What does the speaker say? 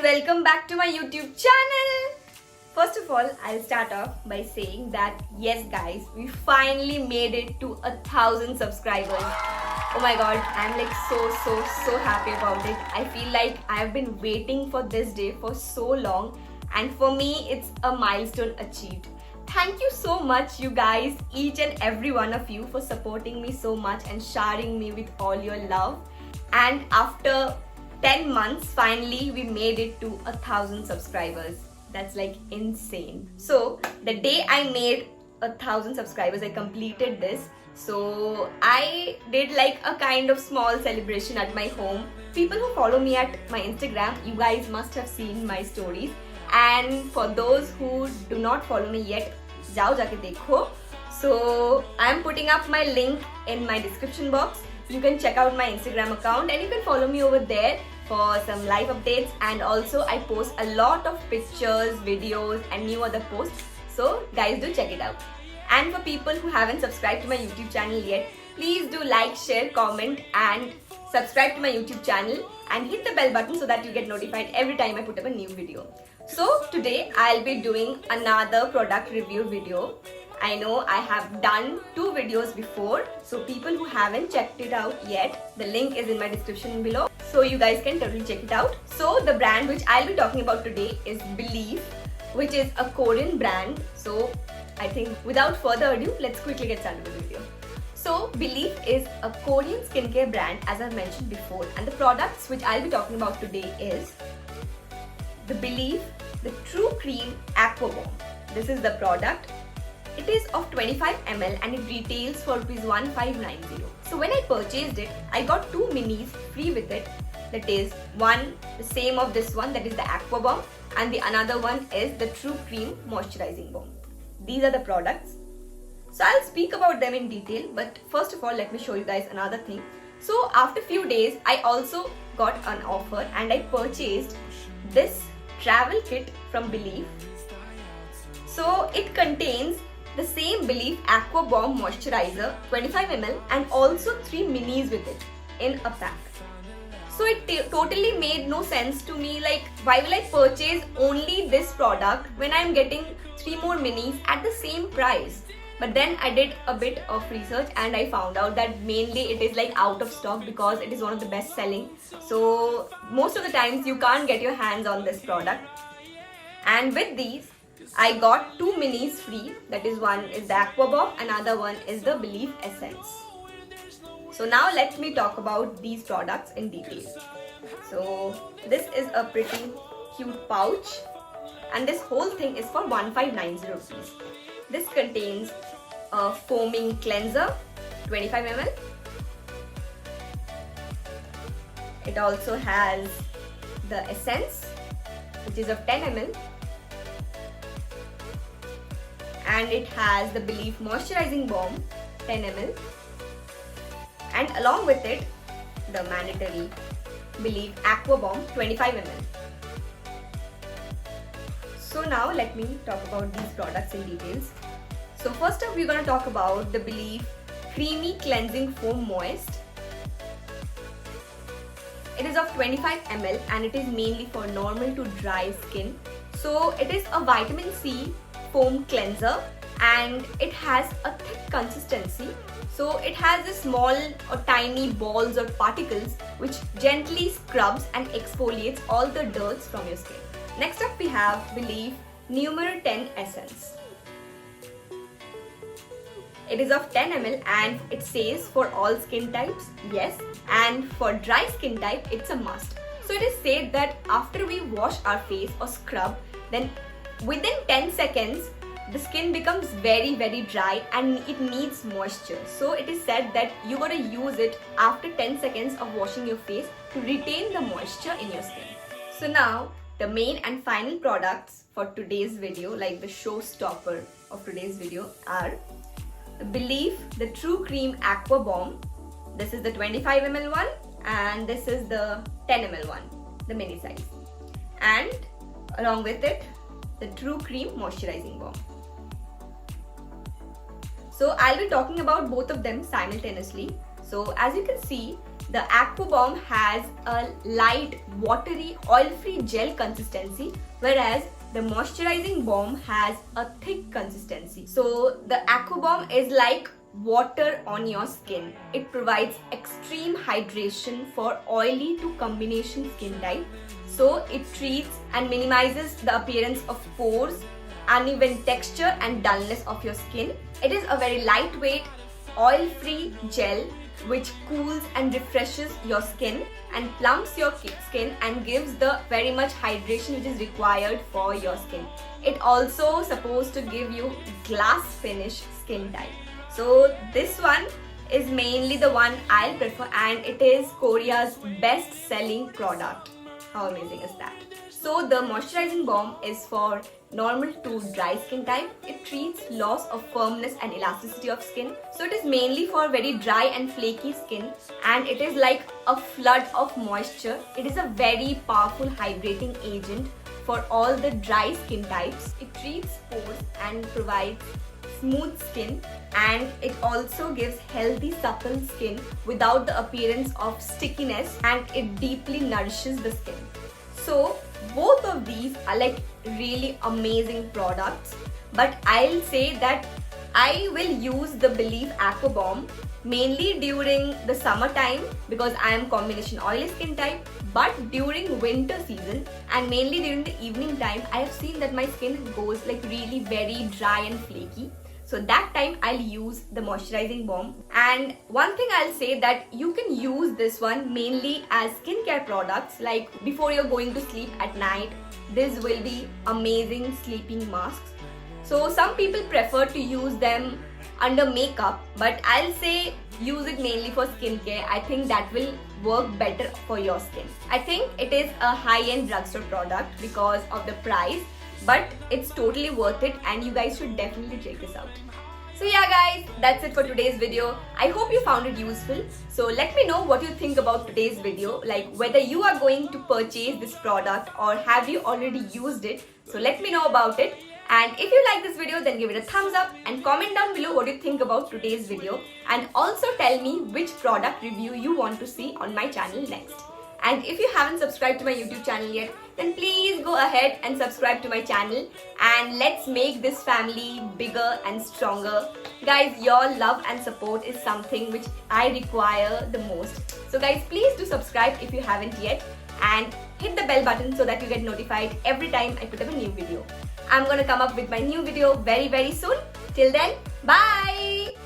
and welcome back to my YouTube channel. First of all, I'll start off by saying that yes guys, we finally made it to 1,000 subscribers. Oh my god, I'm like so happy about it. I feel like I've been waiting for this day for so long, and for me it's a milestone achieved. Thank you so much you guys, each and every one of you, for supporting me so much and showering me with all your love. And after 10 months, finally we made it to 1,000 subscribers. That's like insane. So the day I made 1,000 subscribers, I completed this. So I did like a kind of small celebration at my home. People who follow me at my Instagram, you guys must have seen my stories. And for those who do not follow me yet, jao jaake dekho. So I'm putting up my link in my description box. You can check out my Instagram account and you can follow me over there for some live updates, and also I post a lot of pictures, videos and new other posts. So guys, do check it out. And for people who haven't subscribed to my YouTube channel yet, please do like, share, comment and subscribe to my YouTube channel and hit the bell button so that you get notified every time I put up a new video. So today I'll be doing another product review video. I know I have done 2 videos before, so people who haven't checked it out yet, the link is in my description below, so you guys can totally check it out. So the brand which I'll be talking about today is Belif, which is a Korean brand. So I think without further ado, let's quickly get started with the video. So Belif is a Korean skincare brand, as I mentioned before, and the products which I'll be talking about today is the Belif, the True Cream Aqua Bomb. This is the product. It is of 25 ml and it retails for ₹1590. So when I purchased it, I got 2 minis free with it. That is one, the same of this one, that is the Aqua Bomb, and the another one is the True Cream Moisturizing Bomb. These are the products. So I'll speak about them in detail, but first of all, let me show you guys another thing. So after few days, I also got an offer and I purchased this travel kit from Belif. So it contains the same Belif Aqua Bomb Moisturizer, 25 ml, and also 3 minis with it in a pack. So it totally made no sense to me, like why will I purchase only this product when I'm getting 3 more minis at the same price? But then I did a bit of research and I found out that mainly it is like out of stock because it is one of the best selling. So most of the times you can't get your hands on this product. And with these, I got 2 minis free. That is, one is the Aqua Bomb, another one is the Belif Essence. So now let me talk about these products in detail. So this is a pretty cute pouch and this whole thing is for 1590 rupees. This contains a foaming cleanser, 25 ml. It also has the essence, which is of 10 ml. And it has the Belif Moisturizing Balm, 10 ml. And along with it, the mandatory Belif Aqua Bomb, 25 ml. So now let me talk about these products in details. So first up, we're going to talk about the Belif Creamy Cleansing Foam Moist. It is of 25 ml and it is mainly for normal to dry skin. So it is a vitamin C foam cleanser and it has a thick consistency. So it has the small or tiny balls or particles which gently scrubs and exfoliates all the dirts from your skin. Next up we have Belif Numero 10 Essence. It is of 10 ml and it says for all skin types, yes, and for dry skin type it's a must. So it is said that after we wash our face or scrub, then within 10 seconds the skin becomes very dry and it needs moisture. So it is said that you gotta use it after 10 seconds of washing your face to retain the moisture in your skin. So now the main and final products for today's video, like the showstopper of today's video, are the Belif, the True Cream Aqua Bomb. This is the 25 ml one and this is the 10 ml one, the mini size. And along with it, the True Cream Moisturizing Balm. So I'll be talking about both of them simultaneously. So as you can see, the Aqua Bomb has a light, watery, oil-free gel consistency, whereas the moisturizing balm has a thick consistency. So the Aqua Bomb is like water on your skin. It provides extreme hydration for oily to combination skin type. So it treats and minimizes the appearance of pores, uneven texture and dullness of your skin. It is a very lightweight, oil-free gel which cools and refreshes your skin and plumps your skin and gives the very much hydration which is required for your skin. It also supposed to give you glass finish skin type. So this one is mainly the one I'll prefer, and it is Korea's best selling product. How amazing is that? So the moisturizing balm is for normal to dry skin type. It treats loss of firmness and elasticity of skin. So it is mainly for very dry and flaky skin, and it is like a flood of moisture. It is a very powerful hydrating agent for all the dry skin types. It treats pores and provides smooth skin, and it also gives healthy supple skin without the appearance of stickiness, and it deeply nourishes the skin. So both of these are like really amazing products, but I'll say that I will use the Belif Aqua Bomb mainly during the summertime because I am combination oily skin type, but during winter season and mainly during the evening time, I have seen that my skin goes like really very dry and flaky. So that time I'll use the moisturizing balm. And one thing I'll say that you can use this one mainly as skincare products, like before you're going to sleep at night. This will be amazing sleeping masks. So some people prefer to use them under makeup, but I'll say use it mainly for skincare. I think that will work better for your skin. I think it is a high-end drugstore product because of the price, but it's totally worth it and you guys should definitely check this out. So yeah guys, that's it for today's video. I hope you found it useful. So let me know what you think about today's video, like whether you are going to purchase this product or have you already used it. So let me know about it. And if you like this video, then give it a thumbs up and comment down below what you think about today's video. And also tell me which product review you want to see on my channel next. And if you haven't subscribed to my YouTube channel yet, then please go ahead and subscribe to my channel, and let's make this family bigger and stronger. Guys, your love and support is something which I require the most. So guys, please do subscribe if you haven't yet, and hit the bell button so that you get notified every time I put up a new video. I'm gonna come up with my new video very soon. Till then, bye!